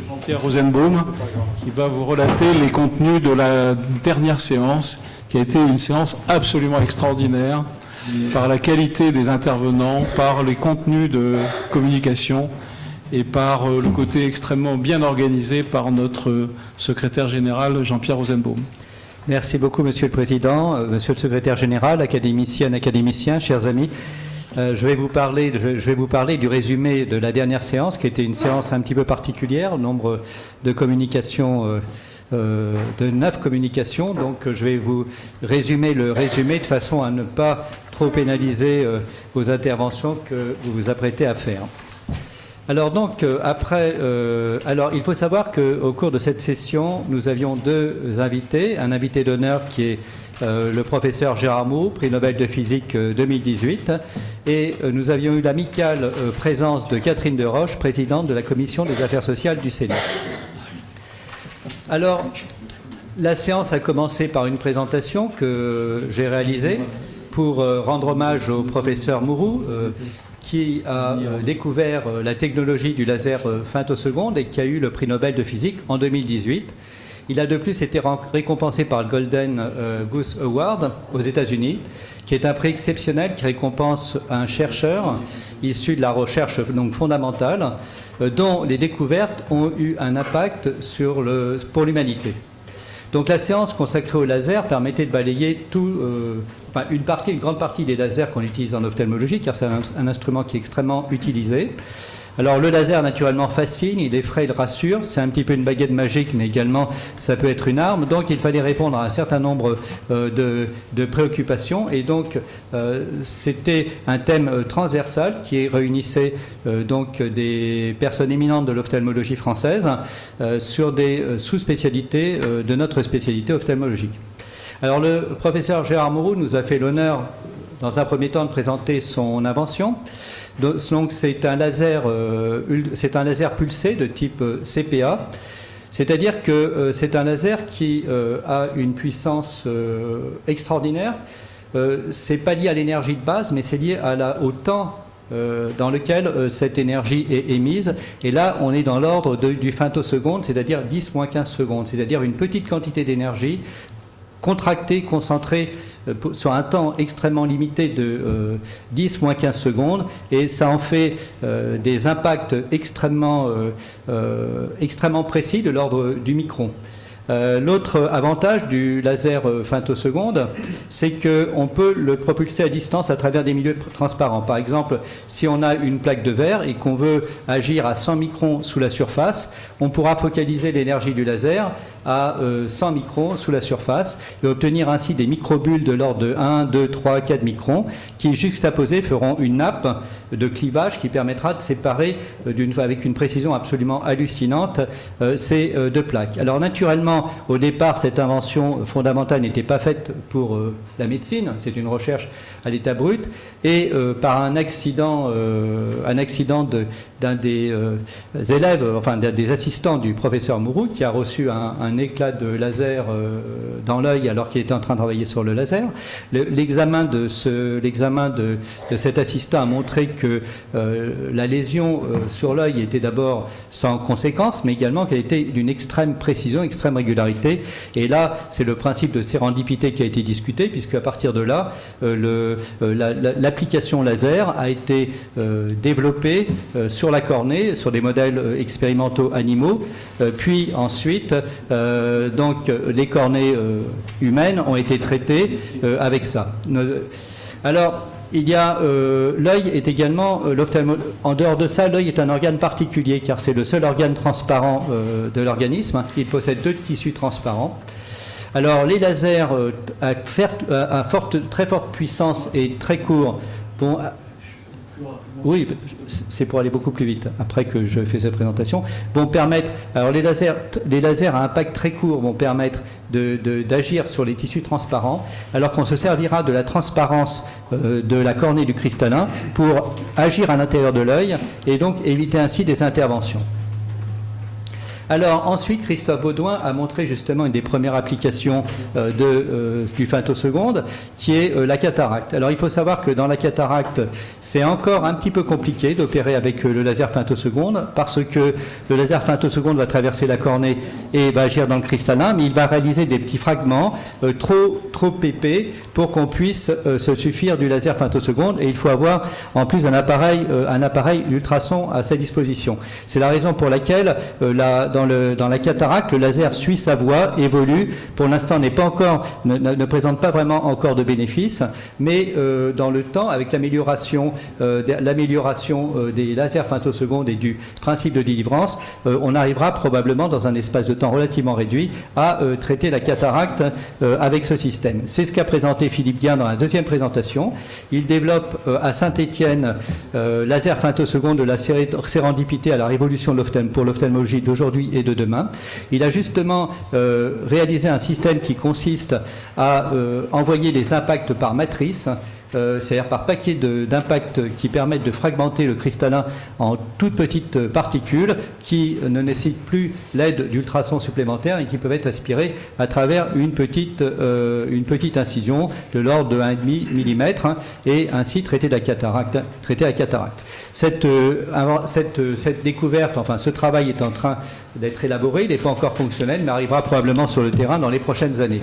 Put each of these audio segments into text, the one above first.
Jean-Pierre Rosenbaum, qui va vous relater les contenus de la dernière séance, qui a été une séance absolument extraordinaire, par la qualité des intervenants, par les contenus de communication et par le côté extrêmement bien organisé par notre secrétaire général Jean-Pierre Rosenbaum. Merci beaucoup, Monsieur le Président, Monsieur le Secrétaire général, académiciennes, académiciens, chers amis. Je vais vous parler du résumé de la dernière séance, qui était une séance un petit peu particulière, nombre de communications, de 9 communications. Donc je vais vous résumer le résumé de façon à ne pas trop pénaliser vos interventions que vous vous apprêtez à faire. Alors donc, il faut savoir qu'au cours de cette session, nous avions 2 invités. Un invité d'honneur qui est le professeur Gérard Mourou, prix Nobel de physique 2018. Et nous avions eu l'amicale présence de Catherine Deroche, présidente de la Commission des affaires sociales du Sénat. Alors, la séance a commencé par une présentation que j'ai réalisée pour rendre hommage au professeur Mourou, qui a découvert la technologie du laser femtoseconde et qui a eu le prix Nobel de physique en 2018. Il a de plus été récompensé par le Golden Goose Award aux États-Unis, qui est un prix exceptionnel qui récompense un chercheur issu de la recherche donc fondamentale, dont les découvertes ont eu un impact pour l'humanité. Donc la séance consacrée au laser permettait de balayer une grande partie des lasers qu'on utilise en ophtalmologie, car c'est un instrument qui est extrêmement utilisé. Alors le laser naturellement fascine, il effraie, il rassure, c'est un petit peu une baguette magique, mais également ça peut être une arme. Donc il fallait répondre à un certain nombre de préoccupations, et donc c'était un thème transversal qui réunissait donc des personnes éminentes de l'ophtalmologie française sur des sous-spécialités de notre spécialité ophtalmologique. Alors le professeur Gérard Mourou nous a fait l'honneur dans un premier temps de présenter son invention. Donc c'est un laser pulsé de type CPA, c'est-à-dire que c'est un laser qui a une puissance extraordinaire. C'est pas lié à l'énergie de base, mais c'est lié au temps dans lequel cette énergie est émise. Et là, on est dans l'ordre du femtoseconde, c'est-à-dire 10 moins 15 secondes, c'est-à-dire une petite quantité d'énergie contractée, concentrée sur un temps extrêmement limité de 10 moins 15 secondes, et ça en fait des impacts extrêmement précis de l'ordre du micron. L'autre avantage du laser femtoseconde, c'est qu'on peut le propulser à distance à travers des milieux transparents. Par exemple, si on a une plaque de verre et qu'on veut agir à 100 microns sous la surface, on pourra focaliser l'énergie du laser à 100 microns sous la surface et obtenir ainsi des microbules de l'ordre de 1, 2, 3, 4 microns qui, juxtaposés, feront une nappe de clivage qui permettra de séparer avec une précision absolument hallucinante ces 2 plaques. Alors naturellement, au départ, cette invention fondamentale n'était pas faite pour la médecine, c'est une recherche à l'état brut, et par un accident d'un des élèves, enfin des assistants du professeur Mourou, qui a reçu un éclat de laser dans l'œil alors qu'il était en train de travailler sur le laser. L'examen de cet assistant a montré que la lésion sur l'œil était d'abord sans conséquence, mais également qu'elle était d'une extrême précision, extrême régularité. Et là, c'est le principe de sérendipité qui a été discuté, puisque à partir de là, l'application laser a été développée sur la cornée, sur des modèles expérimentaux animaux, puis ensuite, donc les cornées humaines ont été traitées avec ça. Alors, il y a l'œil est également en dehors de ça, l'œil est un organe particulier car c'est le seul organe transparent de l'organisme. Il possède 2 tissus transparents. Alors les lasers à très forte puissance et très courts vont... Oui, c'est pour aller beaucoup plus vite, après que je fais cette présentation, vont permettre... Alors les lasers à impact très court vont permettre d'agir sur les tissus transparents, alors qu'on se servira de la transparence de la cornée du cristallin pour agir à l'intérieur de l'œil et donc éviter ainsi des interventions. Alors ensuite, Christophe Baudouin a montré justement une des premières applications du femtoseconde, qui est la cataracte. Alors il faut savoir que dans la cataracte, c'est encore un petit peu compliqué d'opérer avec le laser femtoseconde, parce que le laser femtoseconde va traverser la cornée et va agir dans le cristallin, mais il va réaliser des petits fragments trop épais pour qu'on puisse se suffire du laser femtoseconde, et il faut avoir en plus un appareil ultrason à sa disposition. C'est la raison pour laquelle dans la cataracte, le laser suit sa voie, évolue. Pour l'instant, ne présente pas vraiment encore de bénéfices, mais dans le temps, avec l'amélioration des lasers femtosecondes et du principe de délivrance, on arrivera probablement dans un espace de temps relativement réduit à traiter la cataracte avec ce système. C'est ce qu'a présenté Philippe Guin dans la deuxième présentation. Il développe à Saint-Étienne laser femtoseconde de la sérendipité à la révolution pour l'ophtalmologie d'aujourd'hui et de demain. Il a justement réalisé un système qui consiste à envoyer des impacts par matrice, c'est-à-dire par paquets d'impacts qui permettent de fragmenter le cristallin en toutes petites particules qui ne nécessitent plus l'aide d'ultrasons supplémentaires et qui peuvent être aspirés à travers une petite incision de l'ordre de 1,5 mm et ainsi traiter la cataracte. Cette découverte, enfin ce travail est en train d'être élaboré, il n'est pas encore fonctionnel, mais arrivera probablement sur le terrain dans les prochaines années.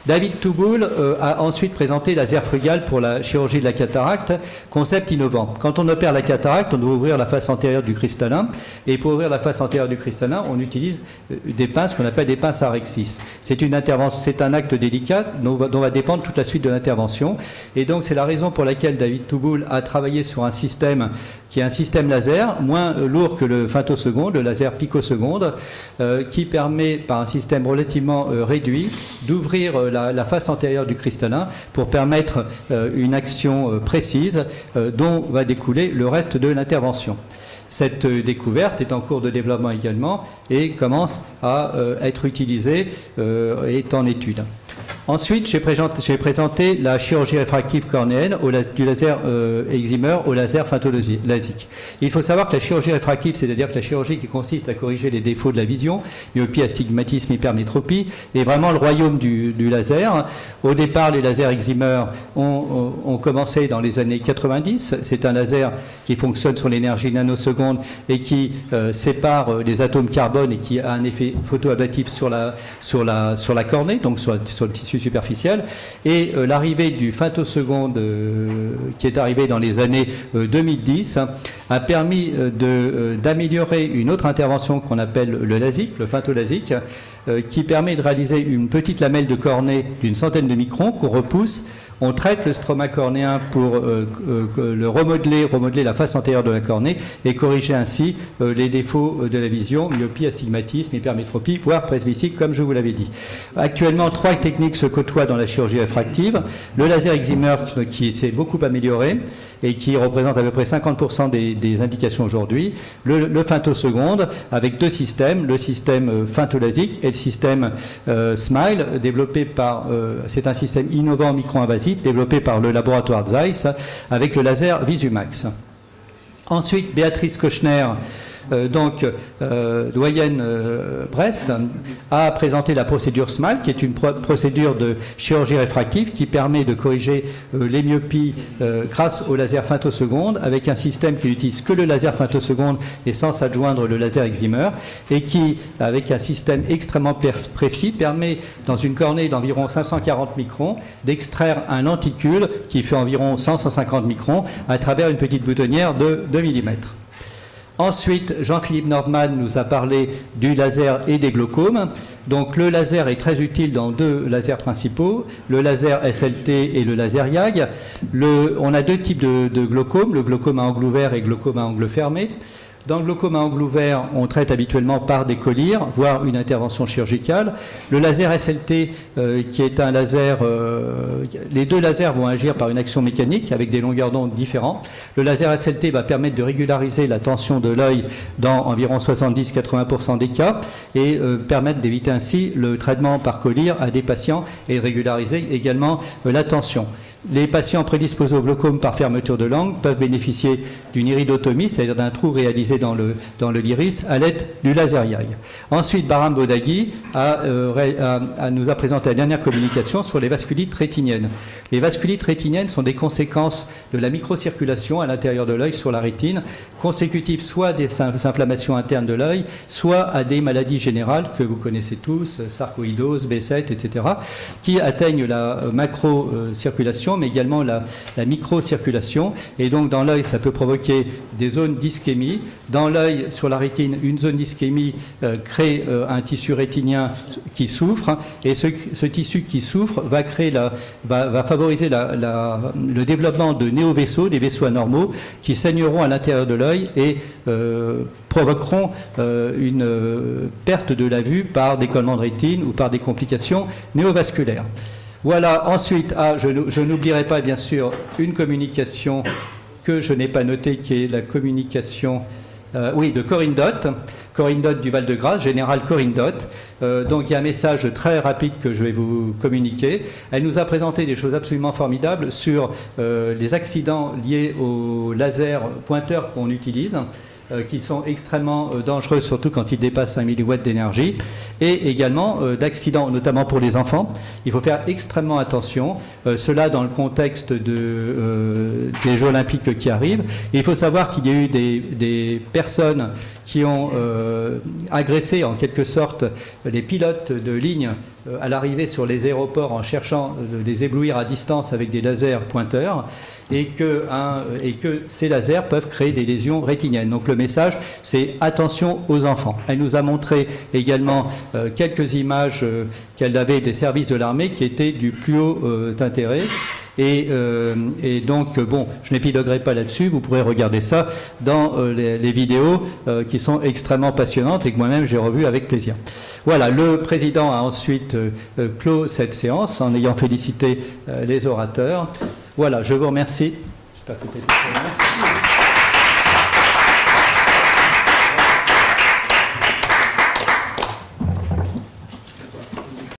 David Touboul a ensuite présenté laser frugal pour la chirurgie de la cataracte, concept innovant. Quand on opère la cataracte, on doit ouvrir la face antérieure du cristallin, et pour ouvrir la face antérieure du cristallin, on utilise des pinces qu'on appelle des pinces Arexis. C'est un acte délicat dont va dépendre toute la suite de l'intervention, et donc c'est la raison pour laquelle David Touboul a travaillé sur un système qui est un système laser, moins lourd que le femtoseconde, le laser picoseconde, qui permet, par un système relativement réduit, d'ouvrir la face antérieure du cristallin pour permettre une action précise dont va découler le reste de l'intervention. Cette découverte est en cours de développement également et commence à être utilisée et est en étude. Ensuite, j'ai présenté la chirurgie réfractive cornéenne du laser excimer au laser femtolasique. Il faut savoir que la chirurgie réfractive, c'est-à-dire que la chirurgie qui consiste à corriger les défauts de la vision, myopie, astigmatisme, hypermétropie, est vraiment le royaume du laser. Au départ, les lasers excimer ont commencé dans les années 90. C'est un laser qui fonctionne sur l'énergie nanoseconde et qui sépare les atomes carbone et qui a un effet photoablatif sur la cornée, donc sur le tissu superficiel, et l'arrivée du femtoseconde qui est arrivé dans les années 2010 a permis d'améliorer une autre intervention qu'on appelle le LASIK, le femtolasique, qui permet de réaliser une petite lamelle de cornée d'une centaine de microns qu'on repousse. On traite le stroma cornéen pour le remodeler la face antérieure de la cornée et corriger ainsi les défauts de la vision, myopie, astigmatisme, hypermétropie, voire presbytie, comme je vous l'avais dit. Actuellement, 3 techniques se côtoient dans la chirurgie réfractive. Le laser excimer qui s'est beaucoup amélioré et qui représente à peu près 50% des indications aujourd'hui. Le femtoseconde avec 2 systèmes, le système femtolasique et le système SMILE, développé par, c'est un système innovant micro-invasif, développé par le laboratoire Zeiss avec le laser Visumax. Ensuite, Béatrice Kochner, doyenne Brest, a présenté la procédure SMILE, qui est une procédure de chirurgie réfractive qui permet de corriger les myopies grâce au laser femtoseconde, avec un système qui n'utilise que le laser femtoseconde et sans s'adjoindre le laser excimer, et qui, avec un système extrêmement précis, permet, dans une cornée d'environ 540 microns, d'extraire un lenticule qui fait environ 100-150 microns à travers une petite boutonnière de 2 mm. Ensuite, Jean-Philippe Nordman nous a parlé du laser et des glaucomes. Donc le laser est très utile dans 2 lasers principaux, le laser SLT et le laser YAG. On a 2 types de glaucomes, le glaucome à angle ouvert et le glaucome à angle fermé. Dans le glaucome à angle ouvert, on traite habituellement par des collyres, voire une intervention chirurgicale. Le laser SLT, qui est un laser... les 2 lasers vont agir par une action mécanique avec des longueurs d'onde différentes. Le laser SLT va permettre de régulariser la tension de l'œil dans environ 70-80% des cas et permettre d'éviter ainsi le traitement par collyre à des patients et de régulariser également la tension. Les patients prédisposés au glaucome par fermeture de l'angle peuvent bénéficier d'une iridotomie, c'est-à-dire d'un trou réalisé dans le l'iris à l'aide du laser eye. Ensuite, Bahram Bodaghi nous a présenté la dernière communication sur les vasculites rétiniennes. Les vasculites rétiniennes sont des conséquences de la microcirculation à l'intérieur de l'œil sur la rétine, consécutives soit à des inflammations internes de l'œil, soit à des maladies générales que vous connaissez tous, sarcoïdose, B7, etc., qui atteignent la macrocirculation, mais également la microcirculation. Et donc, dans l'œil, ça peut provoquer des zones d'ischémie. Dans l'œil, sur la rétine, une zone d'ischémie crée un tissu rétinien qui souffre. Et ce tissu qui souffre va favoriser le développement de néovaisseaux, des vaisseaux anormaux, qui saigneront à l'intérieur de l'œil et provoqueront une perte de la vue par décollement de rétine ou par des complications néovasculaires. Voilà, ensuite, je n'oublierai pas bien sûr une communication que je n'ai pas notée, qui est la communication de Corinne Dott du Val-de-Grâce, générale Corinne Dott. Donc il y a un message très rapide que je vais vous communiquer. Elle nous a présenté des choses absolument formidables sur les accidents liés au laser pointeur qu'on utilise, qui sont extrêmement dangereux, surtout quand ils dépassent 1 mW d'énergie, et également d'accidents, notamment pour les enfants. Il faut faire extrêmement attention, cela dans le contexte des Jeux olympiques qui arrivent. Et il faut savoir qu'il y a eu des personnes qui ont agressé en quelque sorte les pilotes de ligne à l'arrivée sur les aéroports en cherchant de les éblouir à distance avec des lasers pointeurs, et que ces lasers peuvent créer des lésions rétiniennes. Donc le message, c'est attention aux enfants. Elle nous a montré également quelques images qu'elle avait des services de l'armée qui étaient du plus haut intérêt. Et donc, bon, je n'épiloguerai pas là-dessus, vous pourrez regarder ça dans les vidéos qui sont extrêmement passionnantes et que moi-même j'ai revues avec plaisir. Voilà, le président a ensuite clos cette séance en ayant félicité les orateurs. Voilà, je vous remercie. J'espère que c'était très bien.